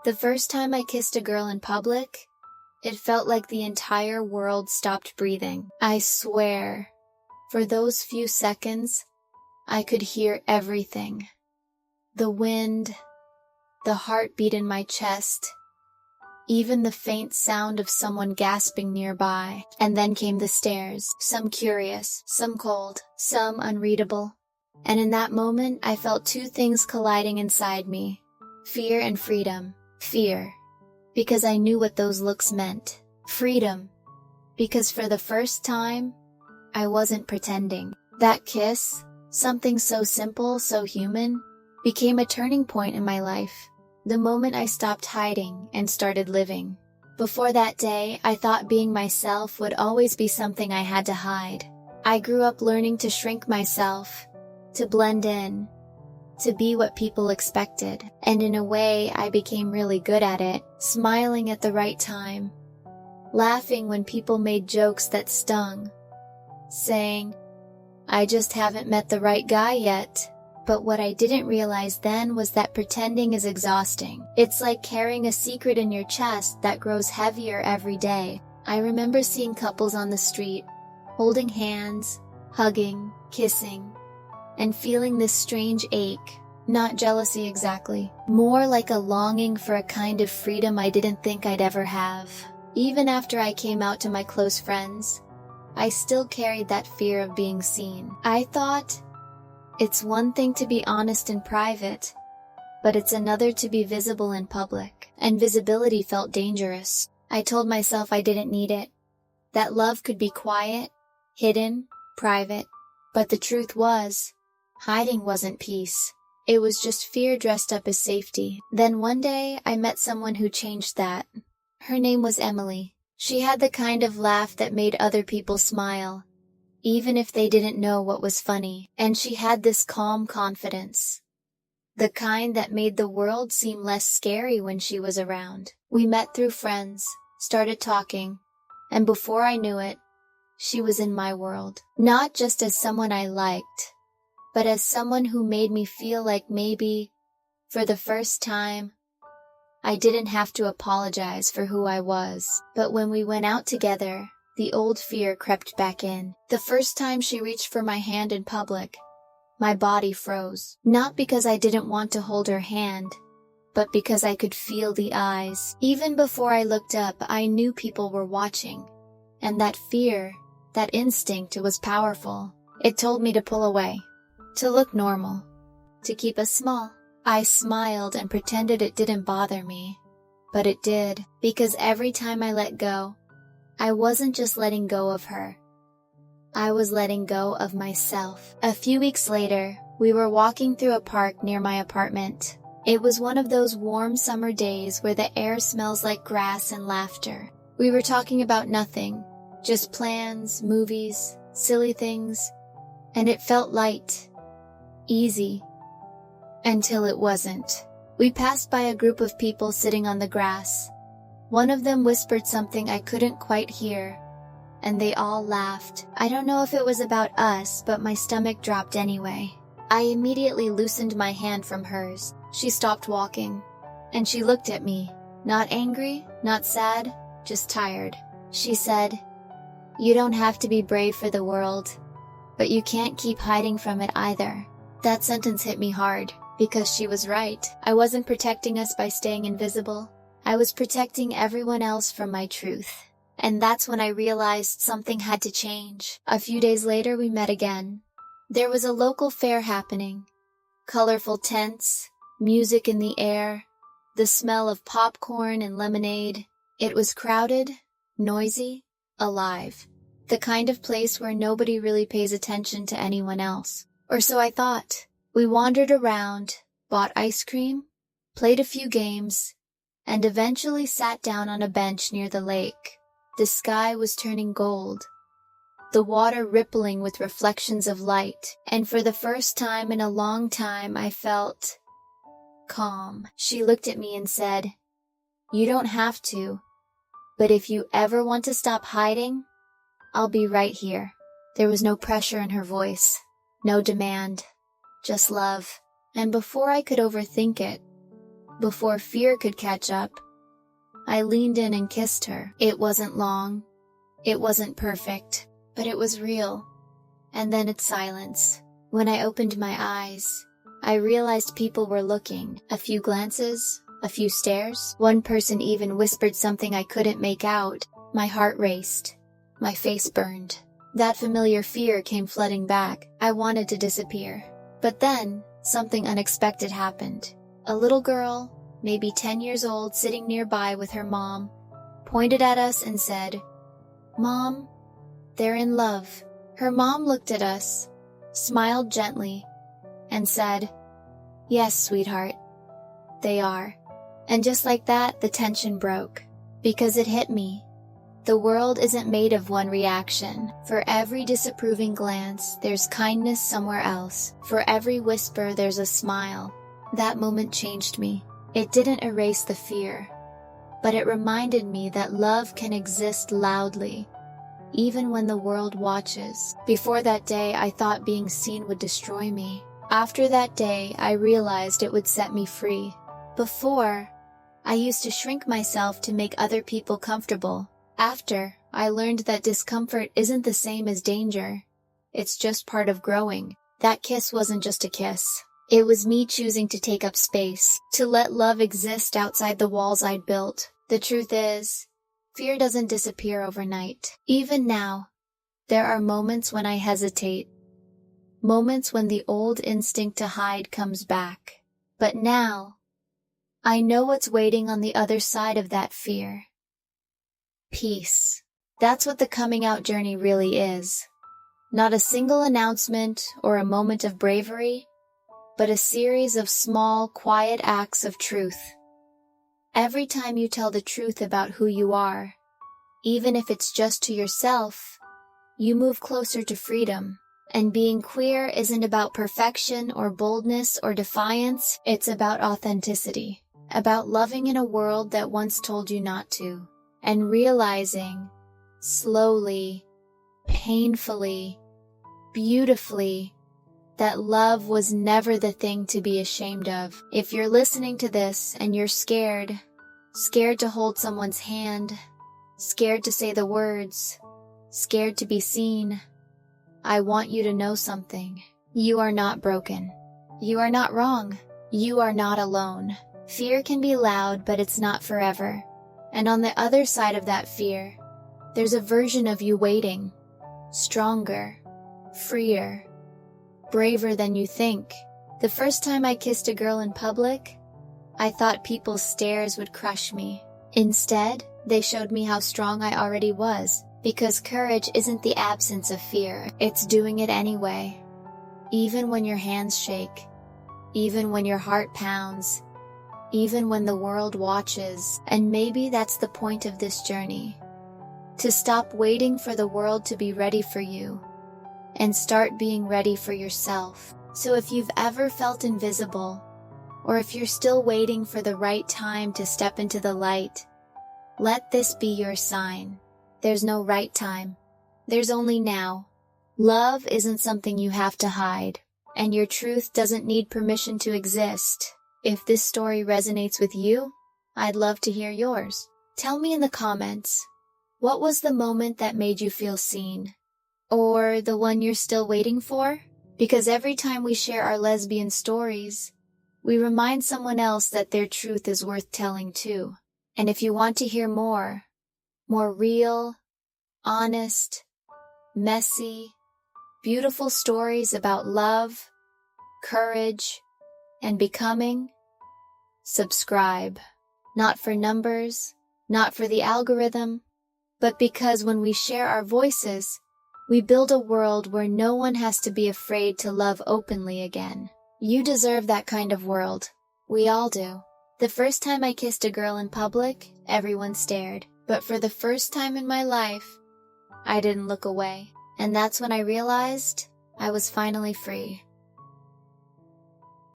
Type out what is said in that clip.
The first time I kissed a girl in public, it felt like the entire world stopped breathing. I swear, for those few seconds, I could hear everything. The wind, the heartbeat in my chest, even the faint sound of someone gasping nearby. And then came the stares, some curious, some cold, some unreadable. And in that moment, I felt two things colliding inside me: fear and freedom. Fear, because I knew what those looks meant. Freedom, because for the first time, I wasn't pretending. That kiss, something so simple, so human, became a turning point in my life. The moment I stopped hiding and started living. Before that day, I thought being myself would always be something I had to hide. I grew up learning to shrink myself, to blend in, to be what people expected. And in a way, I became really good at it, smiling at the right time, laughing when people made jokes that stung, saying, "I just haven't met the right guy yet." But what I didn't realize then was that pretending is exhausting. It's like carrying a secret in your chest that grows heavier every day. I remember seeing couples on the street, holding hands, hugging, kissing, and feeling this strange ache. Not jealousy exactly, more like a longing for a kind of freedom I didn't think I'd ever have. Even after I came out to my close friends, I still carried that fear of being seen. I thought, it's one thing to be honest in private, but it's another to be visible in public. And visibility felt dangerous. I told myself I didn't need it, that love could be quiet, hidden, private. But the truth was, hiding wasn't peace. It was just fear dressed up as safety. Then one day, I met someone who changed that. Her name was Emily. She had the kind of laugh that made other people smile, even if they didn't know what was funny. And she had this calm confidence, the kind that made the world seem less scary when she was around. We met through friends, started talking, and before I knew it, she was in my world. Not just as someone I liked, but as someone who made me feel like maybe, for the first time, I didn't have to apologize for who I was. But when we went out together, the old fear crept back in. The first time she reached for my hand in public, my body froze. Not because I didn't want to hold her hand, but because I could feel the eyes. Even before I looked up, I knew people were watching. And that fear, that instinct, was powerful. It told me to pull away, to look normal, to keep us small. I smiled and pretended it didn't bother me, but it did, because every time I let go, I wasn't just letting go of her. I was letting go of myself. A few weeks later, we were walking through a park near my apartment. It was one of those warm summer days where the air smells like grass and laughter. We were talking about nothing, just plans, movies, silly things, and it felt light, easy, until it wasn't. We passed by a group of people sitting on the grass. One of them whispered something I couldn't quite hear, and they all laughed. I don't know if it was about us, but my stomach dropped anyway. I immediately loosened my hand from hers. She stopped walking, and she looked at me, not angry, not sad, just tired. She said, "You don't have to be brave for the world, but you can't keep hiding from it either." That sentence hit me hard, because she was right. I wasn't protecting us by staying invisible. I was protecting everyone else from my truth. And that's when I realized something had to change. A few days later, we met again. There was a local fair happening. Colorful tents, music in the air, the smell of popcorn and lemonade. It was crowded, noisy, alive. The kind of place where nobody really pays attention to anyone else. Or so I thought. We wandered around, bought ice cream, played a few games, and eventually sat down on a bench near the lake. The sky was turning gold, the water rippling with reflections of light, and for the first time in a long time I felt calm. She looked at me and said, "You don't have to, but if you ever want to stop hiding, I'll be right here." There was no pressure in her voice, no demand, just love. And before I could overthink it, Before fear could catch up, I leaned in and kissed her. It wasn't long. It wasn't perfect, but it was real. And then it's silence. When I opened my eyes, I realized people were looking. A few glances, a few stares. One person even whispered something I couldn't make out. My heart raced. My face burned. That familiar fear came flooding back. I wanted to disappear. But then, something unexpected happened. A little girl, maybe 10 years old, sitting nearby with her mom, pointed at us and said, "Mom, they're in love." Her mom looked at us, smiled gently, and said, "Yes, sweetheart, they are." And just like that, the tension broke. Because it hit me. The world isn't made of one reaction. For every disapproving glance, there's kindness somewhere else. For every whisper, there's a smile. That moment changed me. It didn't erase the fear, but it reminded me that love can exist loudly, even when the world watches. Before that day, I thought being seen would destroy me. After that day, I realized it would set me free. Before, I used to shrink myself to make other people comfortable. After, I learned that discomfort isn't the same as danger. It's just part of growing. That kiss wasn't just a kiss. It was me choosing to take up space, to let love exist outside the walls I'd built. The truth is, fear doesn't disappear overnight. Even now, there are moments when I hesitate. Moments when the old instinct to hide comes back. But now, I know what's waiting on the other side of that fear. Peace. That's what the coming out journey really is. Not a single announcement or a moment of bravery, but a series of small, quiet acts of truth. Every time you tell the truth about who you are, even if it's just to yourself, you move closer to freedom. And being queer isn't about perfection or boldness or defiance, it's about authenticity. About loving in a world that once told you not to. And realizing, slowly, painfully, beautifully, that love was never the thing to be ashamed of. If you're listening to this and you're scared to hold someone's hand, scared to say the words, scared to be seen, I want you to know something. You are not broken. You are not wrong. You are not alone. Fear can be loud, but it's not forever. And on the other side of that fear, there's a version of you waiting. Stronger, freer, braver than you think. The first time I kissed a girl in public, I thought people's stares would crush me. Instead, they showed me how strong I already was. Because courage isn't the absence of fear, it's doing it anyway. Even when your hands shake. Even when your heart pounds. Even when the world watches. And maybe that's the point of this journey. To stop waiting for the world to be ready for you. And start being ready for yourself. So if you've ever felt invisible, or if you're still waiting for the right time to step into the light, let this be your sign. There's no right time. There's only now. Love isn't something you have to hide, and your truth doesn't need permission to exist. If this story resonates with you, I'd love to hear yours. Tell me in the comments, what was the moment that made you feel seen? Or the one you're still waiting for? Because every time we share our lesbian stories, we remind someone else that their truth is worth telling too. And if you want to hear more real, honest, messy, beautiful stories about love, courage, and becoming, subscribe. Not for numbers, not for the algorithm, but because when we share our voices, we build a world where no one has to be afraid to love openly again. You deserve that kind of world. We all do. The first time I kissed a girl in public, everyone stared. But for the first time in my life, I didn't look away. And that's when I realized I was finally free.